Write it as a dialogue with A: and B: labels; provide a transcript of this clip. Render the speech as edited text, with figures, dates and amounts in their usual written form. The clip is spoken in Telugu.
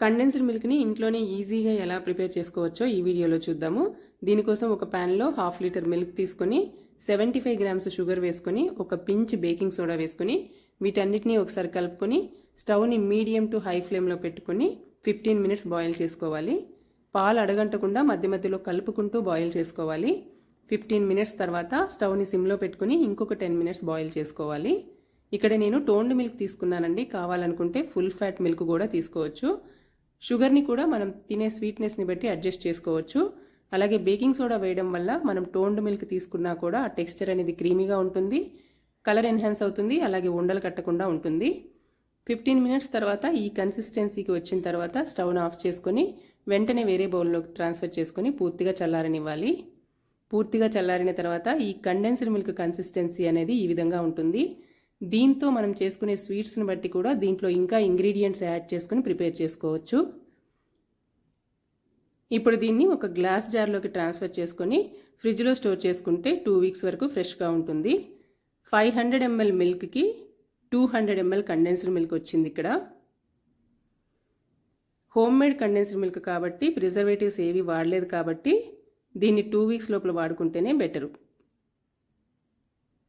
A: కండెన్స్డ్ మిల్క్ని ఇంట్లోనే ఈజీగా ఎలా ప్రిపేర్ చేసుకోవచ్చో ఈ వీడియోలో చూద్దాము. దీనికోసం ఒక ప్యాన్లో 1/2 లీటర్ మిల్క్ తీసుకొని 75 గ్రామ్స్ షుగర్ వేసుకొని ఒక పించ్ బేకింగ్ సోడా వేసుకొని వీటన్నిటిని ఒకసారి కలుపుకొని స్టవ్ని మీడియం టు హై ఫ్లేమ్లో పెట్టుకొని 15 మినిట్స్ బాయిల్ చేసుకోవాలి. పాలు అడగంటకుండా మధ్య మధ్యలో కలుపుకుంటూ బాయిల్ చేసుకోవాలి. 15 మినిట్స్ తర్వాత స్టవ్ని సిమ్లో పెట్టుకుని ఇంకొక 10 మినిట్స్ బాయిల్ చేసుకోవాలి. ఇక్కడ నేను టోన్డ్ మిల్క్ తీసుకున్నానండి. కావాలనుకుంటే ఫుల్ ఫ్యాట్ మిల్క్ కూడా తీసుకోవచ్చు. షుగర్ని కూడా మనం తినే స్వీట్నెస్ని బట్టి అడ్జస్ట్ చేసుకోవచ్చు. అలాగే బేకింగ్ సోడా వేయడం వల్ల మనం టోన్డ్ మిల్క్ తీసుకున్నా కూడా ఆ టెక్స్చర్ అనేది క్రీమీగా ఉంటుంది, కలర్ ఎన్హాన్స్ అవుతుంది, అలాగే ఉండలు కట్టకుండా ఉంటుంది. 15 మినిట్స్ తర్వాత ఈ కన్సిస్టెన్సీకి వచ్చిన తర్వాత స్టవ్ను ఆఫ్ చేసుకొని వెంటనే వేరే బౌల్లోకి ట్రాన్స్ఫర్ చేసుకొని పూర్తిగా చల్లారనివ్వాలి. పూర్తిగా చల్లారిన తర్వాత ఈ కండెన్స్డ్ మిల్క్ కన్సిస్టెన్సీ అనేది ఈ విధంగా ఉంటుంది. దీంతో మనం చేసుకునే స్వీట్స్ని బట్టి కూడా దీంట్లో ఇంకా ఇంగ్రీడియంట్స్ యాడ్ చేసుకుని ప్రిపేర్ చేసుకోవచ్చు. ఇప్పుడు దీన్ని ఒక గ్లాస్ జార్లోకి ట్రాన్స్ఫర్ చేసుకొని ఫ్రిడ్జ్లో స్టోర్ చేసుకుంటే 2 వీక్స్ వరకు ఫ్రెష్గా ఉంటుంది. 500 ml మిల్క్కి 200 ml కండెన్స్డ్ మిల్క్ వచ్చింది. ఇక్కడ హోమ్ మేడ్ కండెన్స్డ్ మిల్క్ కాబట్టి ప్రిజర్వేటివ్స్ ఏవి వాడలేదు కాబట్టి దీన్ని 2 వీక్స్ లోపల వాడుకుంటేనే బెటరు.